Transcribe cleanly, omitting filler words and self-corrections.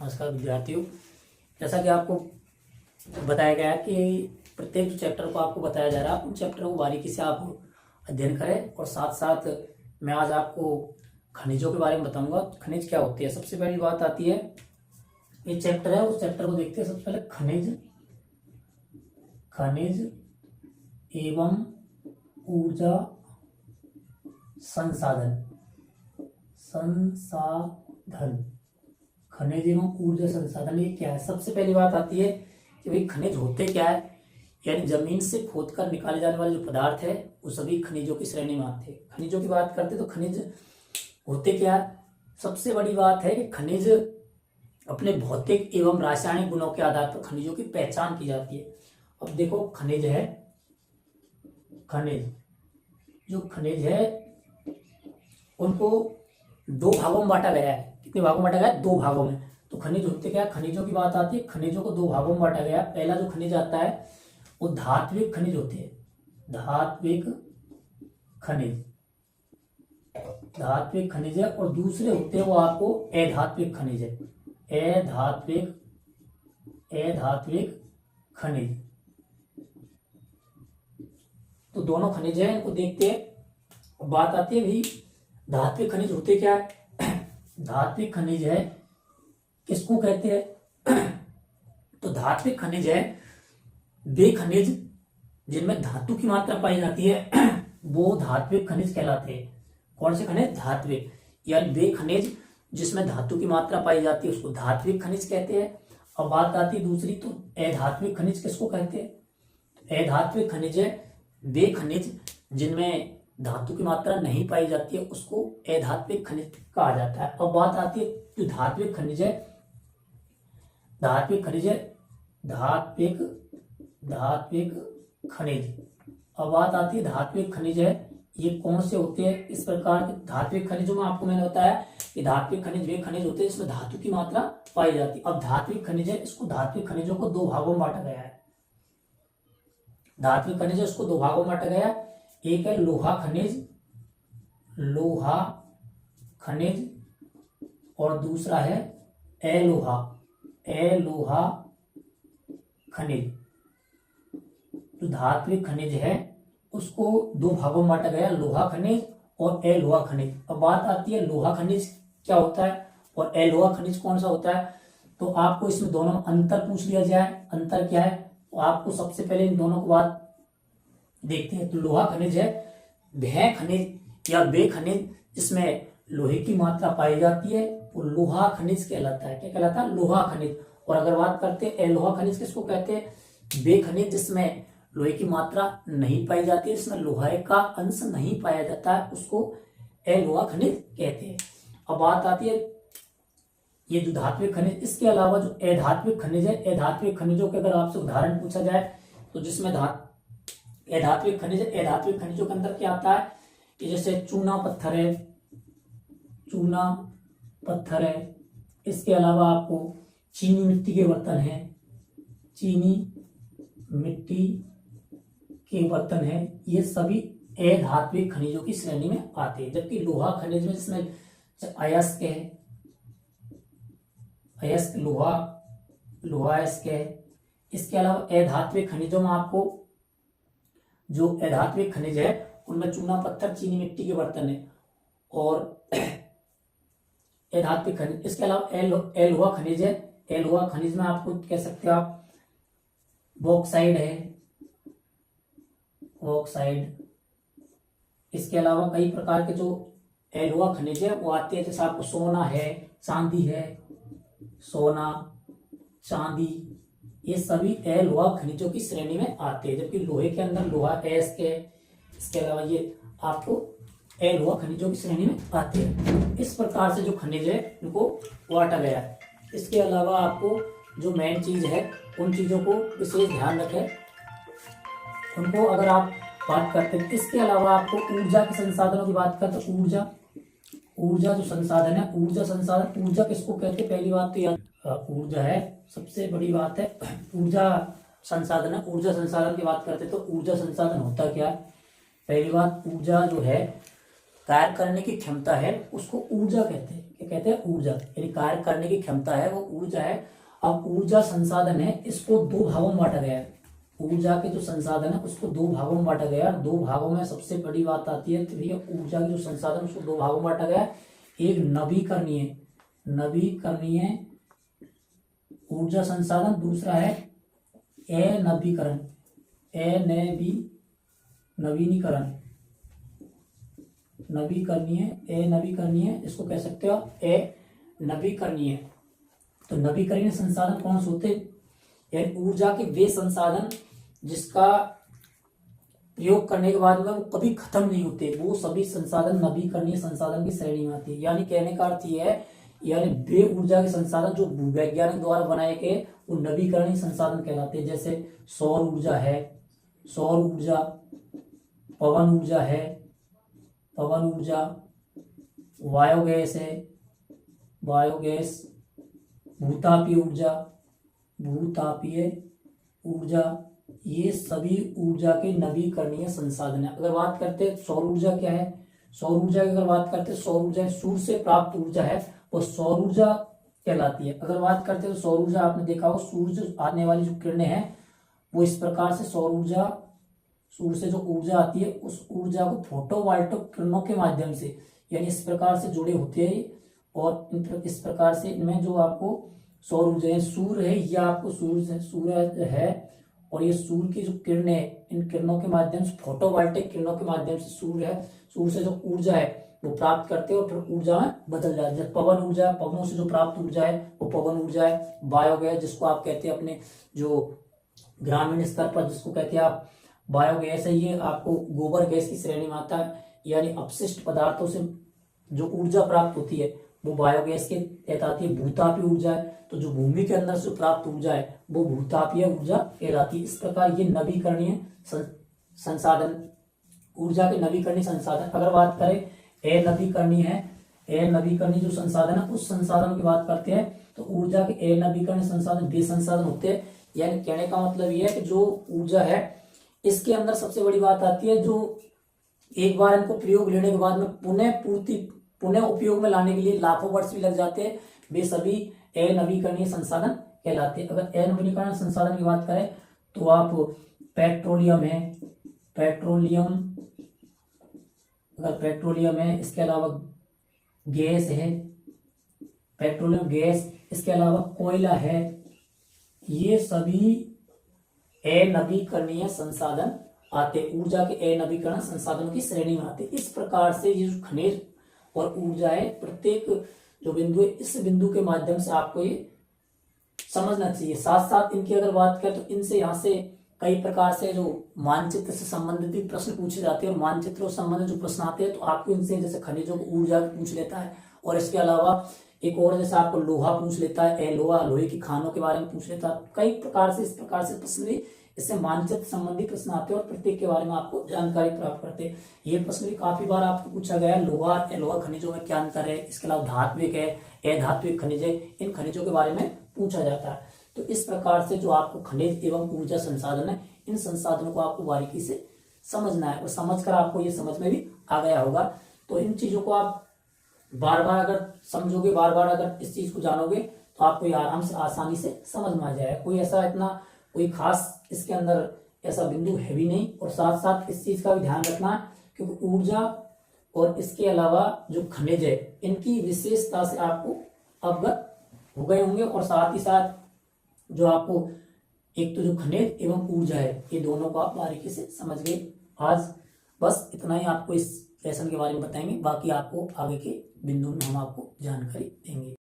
नमस्कार विद्यार्थियों। जैसा कि आपको बताया गया है कि प्रत्येक चैप्टर को आपको बताया जा रहा है, उन चैप्टर को बारीकी से आप अध्ययन करें। और साथ साथ मैं आज आपको खनिजों के बारे में बताऊंगा। खनिज क्या होती है, सबसे पहली बात आती है, ये चैप्टर है, उस चैप्टर को देखते हैं। सबसे पहले खनिज एवं ऊर्जा संसाधन खनिज एवं ऊर्जा संसाधन, ये क्या है। सबसे पहली बात आती है कि भाई खनिज होते क्या है, यानी जमीन से खोद कर निकाले जाने वाले जो पदार्थ है वो सभी खनिजों की श्रेणी में आते हैं। खनिजों की बात करते तो खनिज होते क्या है। सबसे बड़ी बात है कि खनिज अपने भौतिक एवं रासायनिक गुणों के आधार पर खनिजों की पहचान की जाती है। अब देखो खनिज है, उनको दो भागों में बांटा गया है। कितने भागों में बांटा गया है? दो भागों में। तो खनिज होते क्या, खनिजों की बात आती है, खनिजों को दो भागों में बांटा गया है। पहला जो खनिज आता है वो धात्विक खनिज होते हैं। धात्विक खनिज है। और दूसरे होते हैं वो आपको अधात्विक खनिज है। अधात्विक खनिज। तो दोनों खनिज है, इनको देखते हैं। बात आती है भाई धात्विक खनिज होते क्या है। धात्विक खनिज है, किसको कहते हैं? तो धात्विक खनिज है वे खनिज जिनमें धातु की मात्रा पाई जाती है, वो धात्विक खनिज कहलाते हैं। कौन से खनिज? धात्विक, यानी वे खनिज जिसमें धातु की मात्रा पाई जाती है उसको धात्विक खनिज कहते हैं। अब बात आती है दूसरी, तो अधात्विक खनिज किसको कहते हैं? अधात्विक खनिज है वे खनिज जिनमें धातु की मात्रा नहीं पाई जाती है, उसको अधात्विक खनिज कहा जाता है। अब बात आती है जो धात्विक खनिज है, धात्विक खनिज। अब बात आती है धात्विक खनिज है, ये कौन से होते हैं? इस प्रकार के धात्विक खनिजों में आपको मैंने बताया कि धात्विक खनिज वे खनिज होते हैं जिसमें धातु की मात्रा पाई जाती है। अब धात्विक खनिज है, इसको धात्विक खनिजों को दो भागों में बांटा गया है। धात्विक खनिज है, उसको दो भागों में बांटा गया है। एक है लोहा खनिज और दूसरा है अलोहा खनिज। जो धात्विक खनिज है उसको दो भागों में बांटा गया, लोहा खनिज और अलोहा खनिज। अब बात आती है लोहा खनिज क्या होता है और अलोहा खनिज कौन सा होता है। तो आपको इसमें दोनों में अंतर पूछ लिया जाए, अंतर क्या है, तो आपको सबसे पहले इन दोनों को बात देखते हैं। तो लोहा खनिज है वह खनिज या वे खनिज जिसमें लोहे की मात्रा पाई जाती है, वो लोहा खनिज कहलाता है। क्या कहलाता है? लोहा खनिज। और अगर बात करते हैं अलोहा खनिज किसको कहते हैं? वे खनिज जिसमें लोहे की मात्रा नहीं पाई जाती है, जिसमें लोहे का अंश नहीं पाया जाता है, उसको अलोहा खनिज कहते हैं। अब बात आती है ये जो धात्विक खनिज, इसके अलावा जो अधात्विक खनिज है, अधात्विक खनिजों के अगर आपसे उदाहरण पूछा जाए तो जिसमें अधात्विक खनिज, अधात्विक खनिजों के अंदर क्या आता है कि जैसे चूना पत्थर है। इसके अलावा आपको चीनी मिट्टी के बर्तन है, ये सभी अधात्विक खनिजों की श्रेणी में आते हैं। जबकि लोहा खनिज में जिसमें अयस्क है, लोहा अयस्क है। इसके अलावा अधात्विक खनिजों में आपको जो अधात्विक खनिज है उनमें चूना पत्थर, चीनी मिट्टी के बर्तन है और अधात्विक खनिज। इसके अलावा अलोहा खनिज है, अलोहा खनिज में आपको कह सकते हो आप बॉक्साइड है, इसके अलावा कई प्रकार के जो अलोहा खनिज है वो आते हैं। जैसे आपको सोना है, चांदी, ये सभी अलोहा खनिजों की श्रेणी में आते हैं। जबकि लोहे के अंदर लोहा अयस्क है, इसके अलावा ये आपको अलोहा खनिजों की श्रेणी में आते हैं। इस प्रकार से जो खनिज है उनको बांटा गया है। इसके अलावा आपको जो मेन चीज है उन चीजों को विशेष ध्यान रखें, उनको अगर आप बात करते हैं। इसके अलावा आपको ऊर्जा के संसाधनों की बात करते हैं। ऊर्जा जो संसाधन है, ऊर्जा किसको कहते हैं? पहली बात तो याद, ऊर्जा है, सबसे बड़ी बात है ऊर्जा संसाधन है। ऊर्जा संसाधन की बात करते हैं तो ऊर्जा संसाधन होता क्या है? पहली बात, ऊर्जा जो है कार्य करने की क्षमता है उसको ऊर्जा कहते हैं। क्या कहते हैं, ऊर्जा, यानी कार्य करने की क्षमता है वो ऊर्जा है। अब ऊर्जा संसाधन है, इसको दो भागों में बांटा गया है। ऊर्जा के जो संसाधन है उसको दो भागों में बांटा गया है। दो भागों में सबसे बड़ी बात आती है, तो भैया ऊर्जा के जो संसाधन उसको दो भागों में बांटा गया है। एक नवीकरणीय ऊर्जा संसाधन, दूसरा है नवीकरणीय इसको कह सकते हो नवीकरणीय। तो नवीकरणीय संसाधन कौन से होते हैं, यानी ऊर्जा के वे संसाधन जिसका प्रयोग करने के बाद में वो कभी खत्म नहीं होते, वो सभी संसाधन नवीकरणीय संसाधन की श्रेणी में आती है। यानी कहने का अर्थ ये है, यानी वे ऊर्जा के संसाधन जो वैज्ञानिक द्वारा बनाए गए वो नवीकरणीय संसाधन कहलाते हैं। जैसे सौर ऊर्जा है, पवन ऊर्जा, बायोगैस, भूतापीय ऊर्जा, ये सभी ऊर्जा के नवीकरणीय संसाधन है। अगर बात करते हैं सौर ऊर्जा क्या है, सौर ऊर्जा की अगर बात करते हैं, सौर ऊर्जा सूर्य से प्राप्त ऊर्जा है, वो सौर ऊर्जा कहलाती है। अगर बात करते हैं तो सौर ऊर्जा आपने देखा हो, सूर्य से आने वाली जो किरणें हैं वो इस प्रकार से सूर्य से जो ऊर्जा आती है उस ऊर्जा को फोटोवोल्टिक किरणों के माध्यम से, यानी इस प्रकार से जुड़े होते हैं। और इस प्रकार से इनमें जो आपको सौर ऊर्जा है, सूर्य है, या आपको सूर्य है और ये सूर्य की जो किरणें हैं, इन किरणों के माध्यम से, फोटोवोल्टिक किरणों के माध्यम से सूर्य से जो ऊर्जा है वो प्राप्त करते हैं और फिर ऊर्जा में बदल जाती है। जैसे पवन ऊर्जा, पवनों से जो प्राप्त ऊर्जा है वो पवन ऊर्जा है। बायोगैस जिसको आप कहते हैं अपने जो ग्रामीण स्तर पर जिसको कहते हैं आप बायोगैस है, ये आपको गोबर गैस की श्रेणी में आता है। यानी अपशिष्ट पदार्थों से जो ऊर्जा प्राप्त होती है वो बायोगैस के तहत आती है। भूतापीय ऊर्जा है, तो जो भूमि के अंदर से प्राप्त ऊर्जा है वो भूतापीय ऊर्जा कहलाती है। इस प्रकार ये नवीकरणीय संसाधन, ऊर्जा के नवीकरणीय संसाधन। अगर बात करें अनवीकरणीय जो संसाधन है उस संसाधन की बात करते हैं, तो ऊर्जा के अनवीकरणीय संसाधन वे संसाधन होते हैं। यानी कहने का मतलब ये है कि जो ऊर्जा है इसके अंदर सबसे बड़ी बात आती है, जो एक बार इनको प्रयोग लेने के बाद में पुनः उपयोग में लाने के लिए लाखों वर्ष भी लग जाते हैं, वे सभी अनवीकरणीय संसाधन कहलाते हैं। अगर अनवीकरणीय संसाधन की बात करें तो आप पेट्रोलियम है, इसके अलावा गैस है, पेट्रोलियम गैस, इसके अलावा कोयला है, ये सभी अनवीकरणीय संसाधन आते, ऊर्जा के अनवीकरण संसाधनों की श्रेणी में आते। इस प्रकार से ये जो खनिज और ऊर्जा है, प्रत्येक जो बिंदु है, इस बिंदु के माध्यम से आपको ये समझना चाहिए। साथ साथ इनकी अगर बात करें तो इनसे यहाँ से कई प्रकार से जो मानचित्र से संबंधित भी प्रश्न पूछे जाते हैं, और मानचित्रों से संबंधित जो प्रश्न आते हैं तो आपको इनसे जैसे खनिजों को ऊर्जा पूछ लेता है, और इसके अलावा एक और जैसे आपको लोहा पूछ लेता है, लोहे की खानों के बारे में पूछ लेता है। कई प्रकार से इस प्रकार से प्रश्न भी इससे मानचित्र संबंधी प्रश्न आते हैं और प्रत्येक के बारे में आपको जानकारी प्राप्त करते हैं। ये प्रश्न भी काफी बार आपको पूछा गया है, लोहा खनिजों में क्या अंतर है, इसके अलावा धात्विक है, अधात्विक खनिज है, इन खनिजों के बारे में पूछा जाता है। तो इस प्रकार से जो आपको खनिज एवं ऊर्जा संसाधन है, इन संसाधनों को आपको बारीकी से समझना है, और समझकर आपको ये समझ में भी आ गया होगा। तो इन चीजों को आप बार बार अगर समझोगे, बार बार अगर इस चीज को जानोगे तो आपको ये आराम से आसानी से समझ में आ जाएगा। कोई ऐसा इतना कोई खास इसके अंदर ऐसा बिंदु है भी नहीं। और साथ साथ इस चीज का भी ध्यान रखना, क्योंकि ऊर्जा और इसके अलावा जो खनिज है इनकी विशेषता से आपको अवगत हो गए होंगे, और साथ ही साथ जो आपको एक तो जो खनिज एवं ऊर्जा है ये दोनों को आप बारीकी से समझ गए। आज बस इतना ही आपको इस लेसन के बारे में बताएंगे, बाकी आपको आगे के बिंदु में हम आपको जानकारी देंगे।